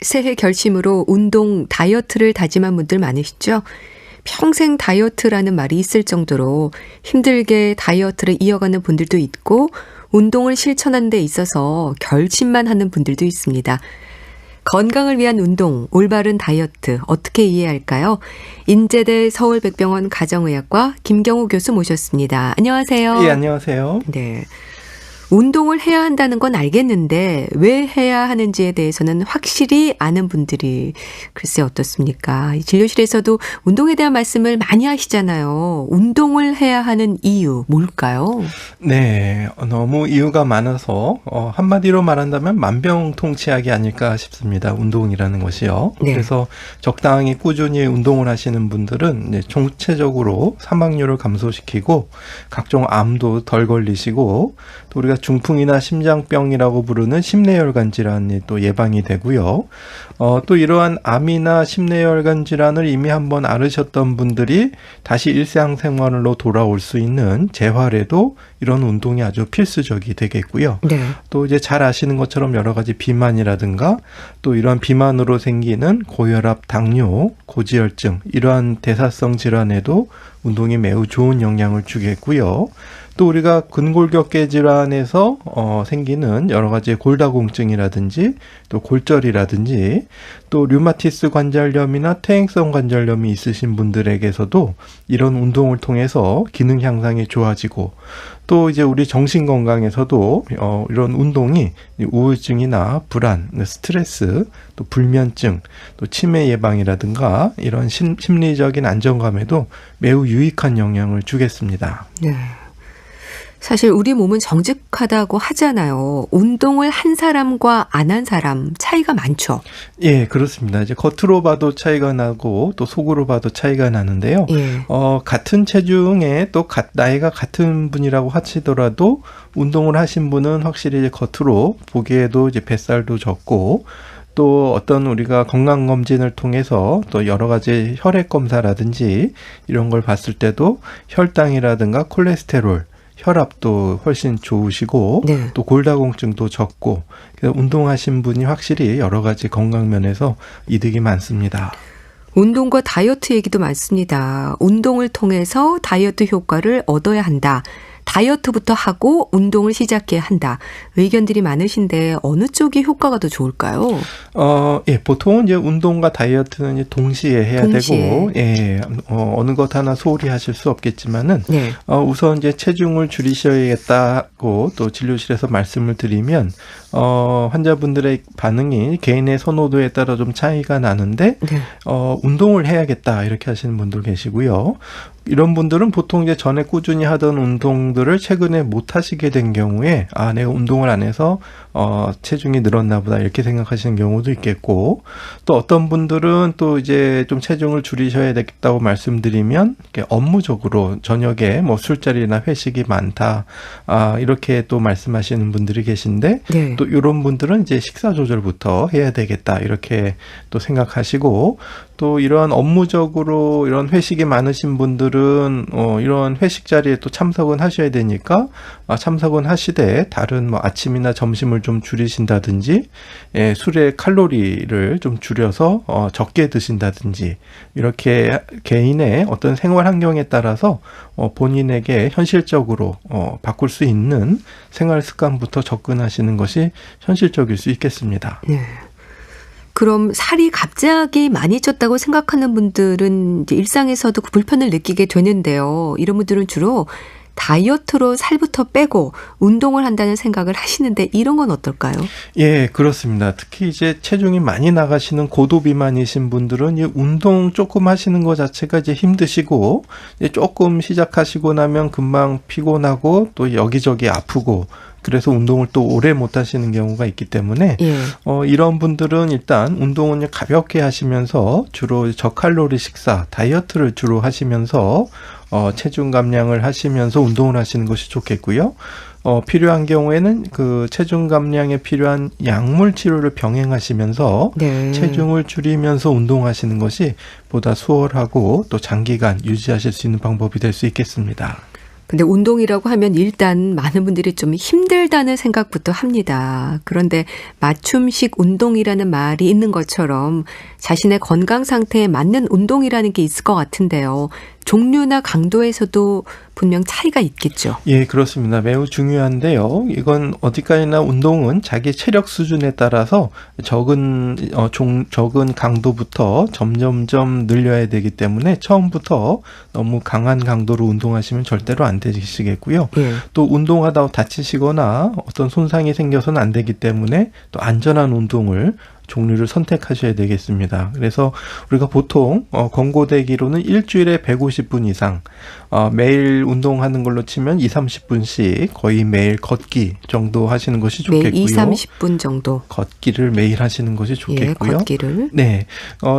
새해 결심으로 운동, 다이어트를 다짐한 분들 많으시죠? 평생 다이어트라는 말이 있을 정도로 힘들게 다이어트를 이어가는 분들도 있고 운동을 실천하는 데 있어서 결심만 하는 분들도 있습니다. 건강을 위한 운동, 올바른 다이어트 어떻게 이해할까요? 인제대 서울백병원 가정의학과 김경우 교수 모셨습니다. 안녕하세요. 예, 안녕하세요. 네. 운동을 해야 한다는 건 알겠는데 왜 해야 하는지에 대해서는 확실히 아는 분들이 글쎄 어떻습니까? 진료실에서도 운동에 대한 말씀을 많이 하시잖아요. 운동을 해야 하는 이유 뭘까요? 네, 너무 이유가 많아서 한마디로 말한다면 만병통치약이 아닐까 싶습니다. 운동이라는 것이요. 네. 그래서 적당히 꾸준히 운동을 하시는 분들은 이제 총체적으로 사망률을 감소시키고 각종 암도 덜 걸리시고 또 우리가 중풍이나 심장병이라고 부르는 심내혈관 질환이 또 예방이 되고요. 또 이러한 암이나 심내혈관 질환을 이미 한번 앓으셨던 분들이 다시 일상생활로 돌아올 수 있는 재활에도 이런 운동이 아주 필수적이 되겠고요. 네. 또 이제 잘 아시는 것처럼 여러 가지 비만이라든가 또 이러한 비만으로 생기는 고혈압, 당뇨, 고지혈증 이러한 대사성 질환에도 운동이 매우 좋은 영향을 주겠고요. 또 우리가 근골격계 질환에서 생기는 여러 가지 골다공증이라든지 또 골절이라든지 또 류마티스 관절염이나 퇴행성 관절염이 있으신 분들에게서도 이런 운동을 통해서 기능 향상이 좋아지고 또 이제 우리 정신 건강에서도 이런 운동이 우울증이나 불안, 스트레스, 또 불면증, 또 치매 예방이라든가 이런 심리적인 안정감에도 매우 유익한 영향을 주겠습니다. 네. 사실 우리 몸은 정직하다고 하잖아요. 운동을 한 사람과 안 한 사람 차이가 많죠. 예, 그렇습니다. 이제 겉으로 봐도 차이가 나고 또 속으로 봐도 차이가 나는데요. 예. 같은 체중에 또 나이가 같은 분이라고 하시더라도 운동을 하신 분은 확실히 이제 겉으로 보기에도 이제 뱃살도 적고 또 어떤 우리가 건강검진을 통해서 또 여러 가지 혈액 검사라든지 이런 걸 봤을 때도 혈당이라든가 콜레스테롤 혈압도 훨씬 좋으시고 네. 또 골다공증도 적고 그래서 운동하신 분이 확실히 여러 가지 건강 면에서 이득이 많습니다. 운동과 다이어트 얘기도 많습니다. 운동을 통해서 다이어트 효과를 얻어야 한다. 다이어트부터 하고 운동을 시작해야 한다. 의견들이 많으신데 어느 쪽이 효과가 더 좋을까요? 예, 보통은 이제 운동과 다이어트는 이제 동시에 해야 되고, 예, 어느 것 하나 소홀히 하실 수 없겠지만은, 네. 우선 이제 체중을 줄이셔야겠다고 또 진료실에서 말씀을 드리면, 환자분들의 반응이 개인의 선호도에 따라 좀 차이가 나는데, 네. 운동을 해야겠다 이렇게 하시는 분들 계시고요. 이런 분들은 보통 이제 전에 꾸준히 하던 운동들을 최근에 못 하시게 된 경우에 내가 운동을 안 해서 체중이 늘었나 보다 이렇게 생각하시는 경우도 있겠고 또 어떤 분들은 또 이제 좀 체중을 줄이셔야 되겠다고 말씀드리면 이렇게 업무적으로 저녁에 뭐 술자리나 회식이 많다 이렇게 또 말씀하시는 분들이 계신데 네. 또 이런 분들은 이제 식사 조절부터 해야 되겠다 이렇게 또 생각하시고 또 이러한 업무적으로 이런 회식이 많으신 분들은 이런 회식 자리에 또 참석은 하셔야 되니까 참석은 하시되 다른 뭐 아침이나 점심을 좀 줄이신다든지 술의 칼로리를 좀 줄여서 적게 드신다든지 이렇게 개인의 어떤 생활 환경에 따라서 본인에게 현실적으로 바꿀 수 있는 생활 습관부터 접근하시는 것이 현실적일 수 있겠습니다. 네. 그럼 살이 갑자기 많이 쪘다고 생각하는 분들은 이제 일상에서도 그 불편을 느끼게 되는데요. 이런 분들은 주로 다이어트로 살부터 빼고 운동을 한다는 생각을 하시는데 이런 건 어떨까요? 예, 그렇습니다. 특히 이제 체중이 많이 나가시는 고도비만이신 분들은 이 운동 조금 하시는 것 자체가 이제 힘드시고 이제 조금 시작하시고 나면 금방 피곤하고 또 여기저기 아프고 그래서 운동을 또 오래 못 하시는 경우가 있기 때문에 예. 이런 분들은 일단 운동은 가볍게 하시면서 주로 저칼로리 식사, 다이어트를 주로 하시면서 체중 감량을 하시면서 운동을 하시는 것이 좋겠고요. 필요한 경우에는 그 체중 감량에 필요한 약물 치료를 병행하시면서 네. 체중을 줄이면서 운동하시는 것이 보다 수월하고 또 장기간 유지하실 수 있는 방법이 될 수 있겠습니다. 근데 운동이라고 하면 일단 많은 분들이 좀 힘들다는 생각부터 합니다. 그런데 맞춤식 운동이라는 말이 있는 것처럼 자신의 건강 상태에 맞는 운동이라는 게 있을 것 같은데요. 종류나 강도에서도 분명 차이가 있겠죠. 예, 그렇습니다. 매우 중요한데요. 이건 어디까지나 운동은 자기 체력 수준에 따라서 적은 강도부터 점점점 늘려야 되기 때문에 처음부터 너무 강한 강도로 운동하시면 절대로 안 되시겠고요. 예. 또 운동하다 다치시거나 어떤 손상이 생겨서는 안 되기 때문에 또 안전한 운동을 종류를 선택하셔야 되겠습니다. 그래서 우리가 보통 권고되기로는 일주일에 150분 이상 매일 운동하는 걸로 치면 30분씩 거의 매일 걷기 정도 하시는 것이 좋겠고요. 매일 30분 정도. 걷기를 매일 하시는 것이 좋겠고요. 예, 걷기를. 네.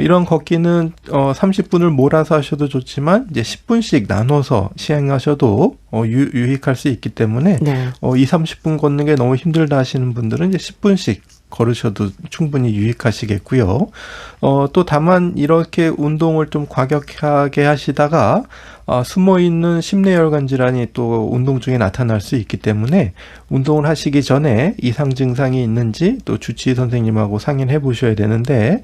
이런 걷기는 30분을 몰아서 하셔도 좋지만 이제 10분씩 나눠서 시행하셔도 유익할 수 있기 때문에 네. 30분 걷는 게 너무 힘들다 하시는 분들은 이제 10분씩 걸으셔도 충분히 유익하시겠고요. 또 다만 이렇게 운동을 좀 과격하게 하시다가 숨어있는 심내혈관 질환이 또 운동 중에 나타날 수 있기 때문에 운동을 하시기 전에 이상 증상이 있는지 또 주치의 선생님하고 상의를 해보셔야 되는데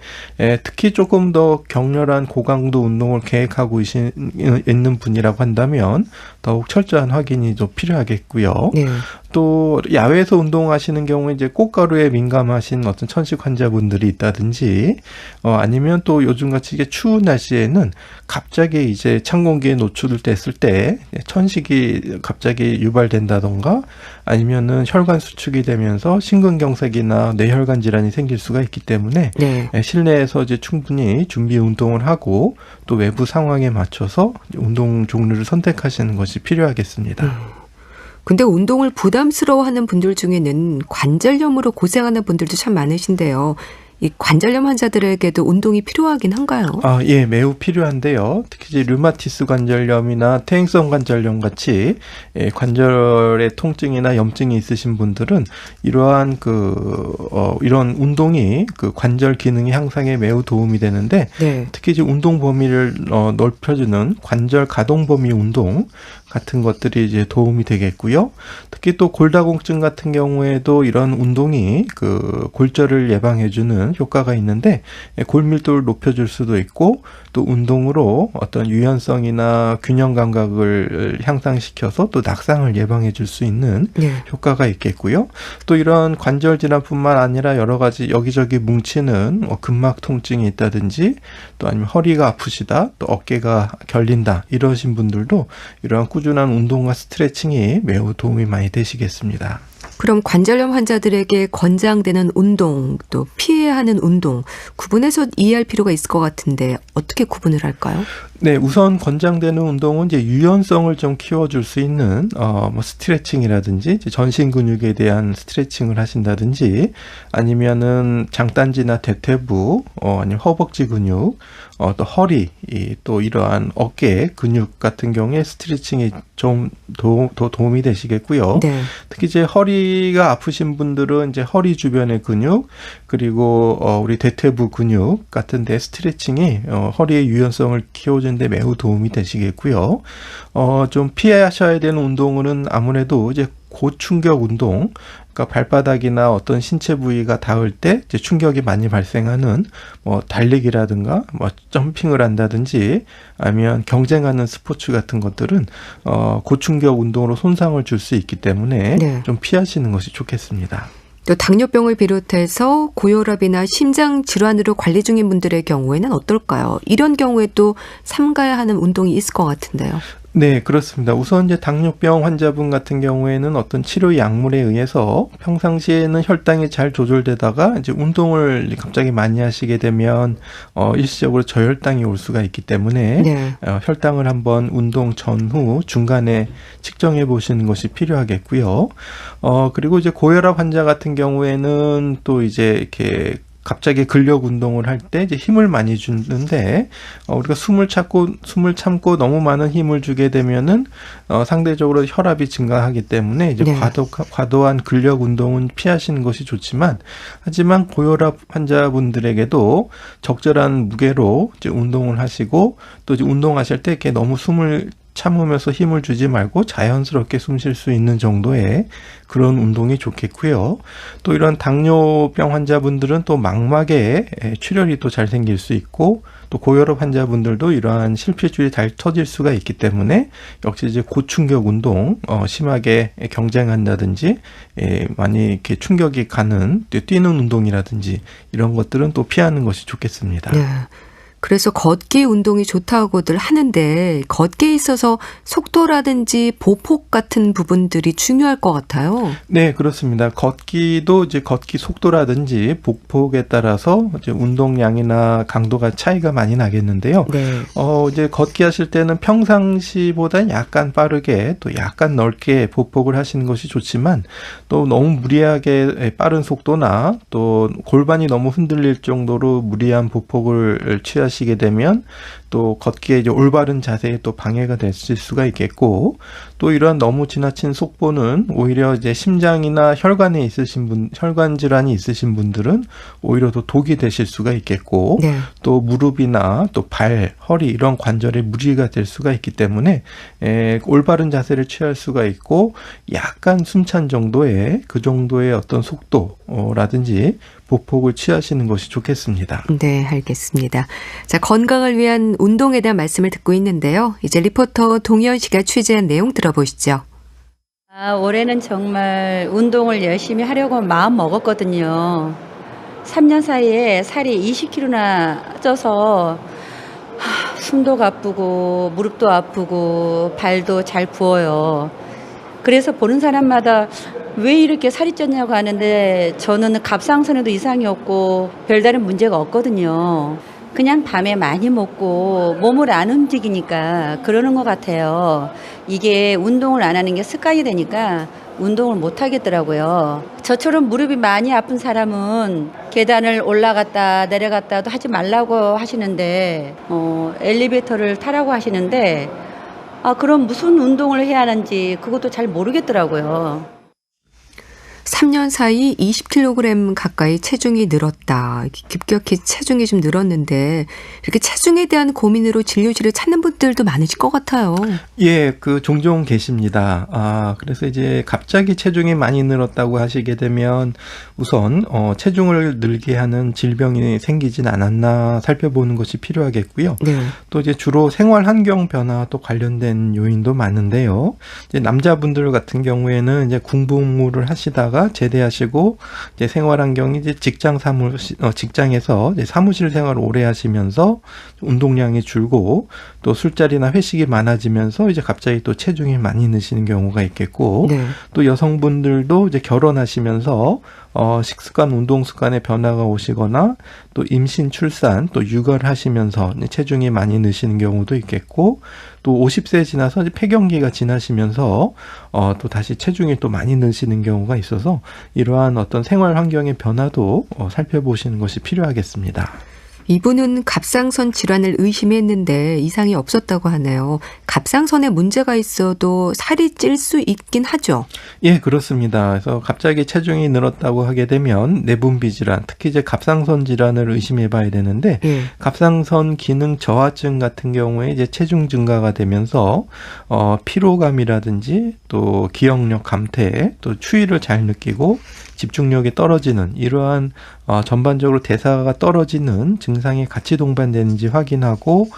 특히 조금 더 격렬한 고강도 운동을 계획하고 있는 분이라고 한다면 더욱 철저한 확인이 좀 필요하겠고요. 네. 또 야외에서 운동하시는 경우에 이제 꽃가루에 민감하신 어떤 천식 환자분들이 있다든지 아니면 또 요즘같이 이게 추운 날씨에는 갑자기 이제 찬 공기에 노출됐을 때 천식이 갑자기 유발된다던가 아니면은 혈관 수축이 되면서 심근경색이나 뇌혈관 질환이 생길 수가 있기 때문에 네. 실내에서 이제 충분히 준비 운동을 하고 또 외부 상황에 맞춰서 운동 종류를 선택하시는 것이 필요하겠습니다. 근데 운동을 부담스러워하는 분들 중에는 관절염으로 고생하는 분들도 참 많으신데요. 이 관절염 환자들에게도 운동이 필요하긴 한가요? 예, 매우 필요한데요. 특히 이제 류마티스 관절염이나 퇴행성 관절염 같이 관절의 통증이나 염증이 있으신 분들은 이러한 이런 운동이 그 관절 기능의 향상에 매우 도움이 되는데 네. 특히 이제 운동 범위를 넓혀주는 관절 가동 범위 운동 같은 것들이 이제 도움이 되겠고요. 특히 또 골다공증 같은 경우에도 이런 운동이 그 골절을 예방해주는 효과가 있는데 골밀도를 높여줄 수도 있고 또 운동으로 어떤 유연성이나 균형 감각을 향상시켜서 또 낙상을 예방해줄 수 있는 네. 효과가 있겠고요. 또 이런 관절 질환뿐만 아니라 여러 가지 여기저기 뭉치는 근막 통증이 있다든지 또 아니면 허리가 아프시다 또 어깨가 결린다 이러신 분들도 이러한 꾸준한 운동과 스트레칭이 매우 도움이 많이 되시겠습니다. 그럼 관절염 환자들에게 권장되는 운동, 또 피해야 하는 운동, 구분해서 이해할 필요가 있을 것 같은데 어떻게 구분을 할까요? 네, 우선 권장되는 운동은 이제 유연성을 좀 키워줄 수 있는 스트레칭이라든지 이제 전신 근육에 대한 스트레칭을 하신다든지 아니면은 장단지나 대퇴부, 아니면 허벅지 근육, 또 허리, 또 이러한 어깨 근육 같은 경우에 스트레칭이 좀 더 도움이 되시겠고요. 네. 특히 이제 허리가 아프신 분들은 이제 허리 주변의 근육 그리고 우리 대퇴부 근육 같은 데 스트레칭이 허리의 유연성을 키워주는데 매우 도움이 되시겠고요. 좀 피하셔야 되는 운동은 아무래도 이제 고충격 운동, 그러니까 발바닥이나 어떤 신체 부위가 닿을 때 이제 충격이 많이 발생하는 달리기라든가 점핑을 한다든지 아니면 경쟁하는 스포츠 같은 것들은 고충격 운동으로 손상을 줄 수 있기 때문에 네. 좀 피하시는 것이 좋겠습니다. 또 당뇨병을 비롯해서 고혈압이나 심장 질환으로 관리 중인 분들의 경우에는 어떨까요? 이런 경우에 또 삼가야 하는 운동이 있을 것 같은데요. 네, 그렇습니다. 우선 이제 당뇨병 환자분 같은 경우에는 어떤 치료 약물에 의해서 평상시에는 혈당이 잘 조절되다가 이제 운동을 갑자기 많이 하시게 되면 일시적으로 저혈당이 올 수가 있기 때문에 네. 혈당을 한번 운동 전후 중간에 측정해 보시는 것이 필요하겠고요. 그리고 이제 고혈압 환자 같은 경우에는 또 이제 이렇게 갑자기 근력 운동을 할 때 이제 힘을 많이 주는데 우리가 숨을 참고 너무 많은 힘을 주게 되면은 상대적으로 혈압이 증가하기 때문에 이제 네. 과도한 근력 운동은 피하시는 것이 좋지만 하지만 고혈압 환자분들에게도 적절한 무게로 이제 운동을 하시고 또 이제 운동하실 때 이렇게 너무 숨을 참으면서 힘을 주지 말고 자연스럽게 숨 쉴 수 있는 정도의 그런 운동이 좋겠고요. 또 이런 당뇨병 환자분들은 또 망막에 출혈이 또 잘 생길 수 있고, 또 고혈압 환자분들도 이러한 실핏줄이 잘 터질 수가 있기 때문에 역시 이제 고충격 운동, 심하게 경쟁한다든지, 많이 이렇게 충격이 가는 뛰는 운동이라든지 이런 것들은 또 피하는 것이 좋겠습니다. 네. 그래서 걷기 운동이 좋다고들 하는데 걷기에 있어서 속도라든지 보폭 같은 부분들이 중요할 것 같아요. 네, 그렇습니다. 걷기도 이제 걷기 속도라든지 보폭에 따라서 이제 운동량이나 강도가 차이가 많이 나겠는데요. 네. 이제 걷기 하실 때는 평상시보다 약간 빠르게 또 약간 넓게 보폭을 하시는 것이 좋지만, 또 너무 무리하게 빠른 속도나 또 골반이 너무 흔들릴 정도로 무리한 보폭을 취하시게 되면 또 걷기에 이제 올바른 자세에 또 방해가 됐을 수가 있겠고, 또 이러한 너무 지나친 속보는 오히려 이제 심장이나 혈관 질환이 있으신 분들은 오히려 더 독이 되실 수가 있겠고, 네. 또 무릎이나 또 발, 허리 이런 관절에 무리가 될 수가 있기 때문에 올바른 자세를 취할 수가 있고, 약간 숨찬 정도의 그 정도의 어떤 속도라든지 보폭을 취하시는 것이 좋겠습니다. 네, 알겠습니다. 자, 건강을 위한 운동에 대한 말씀을 듣고 있는데요. 이제 리포터 동현 씨가 취재한 내용 들어보시죠. 올해는 정말 운동을 열심히 하려고 마음 먹었거든요. 3년 사이에 살이 20kg나 쪄서 숨도 가쁘고 무릎도 아프고 발도 잘 부어요. 그래서 보는 사람마다 왜 이렇게 살이 쪘냐고 하는데, 저는 갑상선에도 이상이 없고 별다른 문제가 없거든요. 그냥 밤에 많이 먹고 몸을 안 움직이니까 그러는 것 같아요. 이게 운동을 안 하는 게 습관이 되니까 운동을 못 하겠더라고요. 저처럼 무릎이 많이 아픈 사람은 계단을 올라갔다 내려갔다도 하지 말라고 하시는데, 엘리베이터를 타라고 하시는데, 그럼 무슨 운동을 해야 하는지 그것도 잘 모르겠더라고요. 3년 사이 20kg 가까이 체중이 늘었다. 급격히 체중이 좀 늘었는데 이렇게 체중에 대한 고민으로 진료실을 찾는 분들도 많으실 것 같아요. 예, 종종 계십니다. 그래서 이제 갑자기 체중이 많이 늘었다고 하시게 되면 우선 체중을 늘게 하는 질병이 생기진 않았나 살펴보는 것이 필요하겠고요. 네. 또 이제 주로 생활 환경 변화와 또 관련된 요인도 많은데요. 이제 남자분들 같은 경우에는 이제 군복무를 하시다가 제대하시고 이제 생활 환경이 이제 직장에서 이제 사무실 생활을 오래 하시면서 운동량이 줄고 또 술자리나 회식이 많아지면서 이제 갑자기 또 체중이 많이 느시는 경우가 있겠고, 네. 또 여성분들도 이제 결혼하시면서 식습관, 운동 습관에 변화가 오시거나 또 임신, 출산, 또 육아를 하시면서 체중이 많이 느시는 경우도 있겠고, 또 50세 지나서 이제 폐경기가 지나시면서 또 다시 체중이 또 많이 느시는 경우가 있어서 이러한 어떤 생활 환경의 변화도 살펴보시는 것이 필요하겠습니다. 이분은 갑상선 질환을 의심했는데 이상이 없었다고 하네요. 갑상선에 문제가 있어도 살이 찔 수 있긴 하죠. 예, 그렇습니다. 그래서 갑자기 체중이 늘었다고 하게 되면 내분비 질환, 특히 이제 갑상선 질환을 의심해 봐야 되는데, 예. 갑상선 기능 저하증 같은 경우에 이제 체중 증가가 되면서 피로감이라든지 또 기억력 감퇴, 또 추위를 잘 느끼고 집중력이 떨어지는 이러한 전반적으로 대사가 떨어지는 증상이 같이 동반되는지 확인하고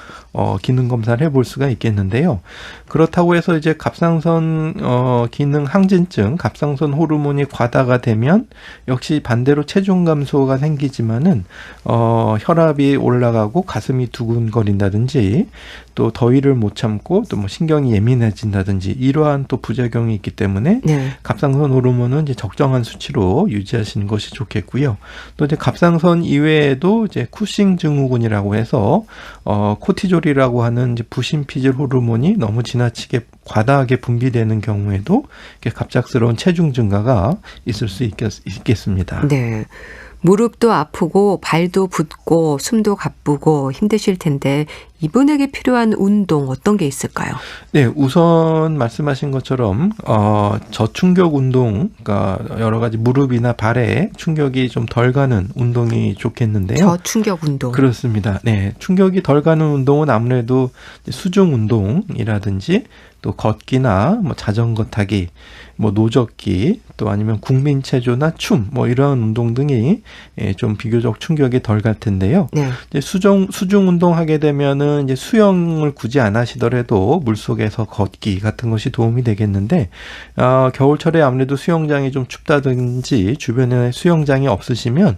기능 검사를 해볼 수가 있겠는데요. 그렇다고 해서 이제 갑상선 기능 항진증, 갑상선 호르몬이 과다가 되면 역시 반대로 체중 감소가 생기지만은 혈압이 올라가고 가슴이 두근거린다든지 또 더위를 못 참고 또 뭐 신경이 예민해진다든지 이러한 또 부작용이 있기 때문에 네. 갑상선 호르몬은 이제 적정한 수치로 유지하시는 것이 좋겠고요. 또 이제 갑상선 이외에도 이제 쿠싱 증후군이라고 해서 코티졸이라고 하는 이제 부신피질 호르몬이 너무 지나치게 과다하게 분비되는 경우에도 이렇게 갑작스러운 체중 증가가 있을 수 있겠습니다. 네. 무릎도 아프고 발도 붓고 숨도 가쁘고 힘드실 텐데 이분에게 필요한 운동 어떤 게 있을까요? 네, 우선 말씀하신 것처럼 저충격 운동, 그러니까 여러 가지 무릎이나 발에 충격이 좀 덜 가는 운동이 좋겠는데요. 저충격 운동. 그렇습니다. 네, 충격이 덜 가는 운동은 아무래도 수중 운동이라든지 또 걷기나 뭐 자전거 타기, 뭐 노젓기, 또 아니면 국민체조나 춤, 뭐 이런 운동 등이 좀 비교적 충격이 덜 갈 텐데요. 네. 이제 수중 운동 하게 되면은 이제 수영을 굳이 안 하시더라도 물 속에서 걷기 같은 것이 도움이 되겠는데, 겨울철에 아무래도 수영장이 좀 춥다든지 주변에 수영장이 없으시면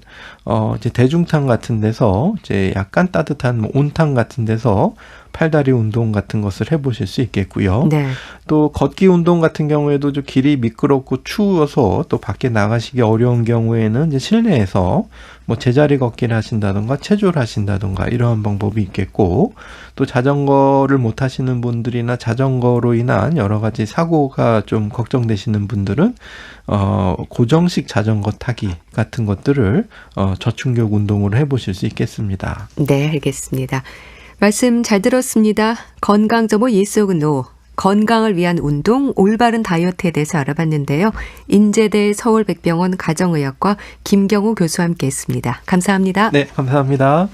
이제 대중탕 같은 데서 이제 약간 따뜻한 뭐 온탕 같은 데서 팔다리 운동 같은 것을 해보실 수 있겠고요. 네. 또 걷기 운동 같은 경우에도 좀 길이 미끄럽고 추워서 또 밖에 나가시기 어려운 경우에는 이제 실내에서 뭐 제자리 걷기를 하신다던가 체조를 하신다던가 이러한 방법이 있겠고, 또 자전거를 못 하시는 분들이나 자전거로 인한 여러 가지 사고가 좀 걱정되시는 분들은 고정식 자전거 타기 같은 것들을 저충격 운동으로 해보실 수 있겠습니다. 네, 알겠습니다. 말씀 잘 들었습니다. 건강정보 예스오그노 건강을 위한 운동 올바른 다이어트에 대해서 알아봤는데요. 인제대 서울백병원 가정의학과 김경우 교수와 함께했습니다. 감사합니다. 네, 감사합니다.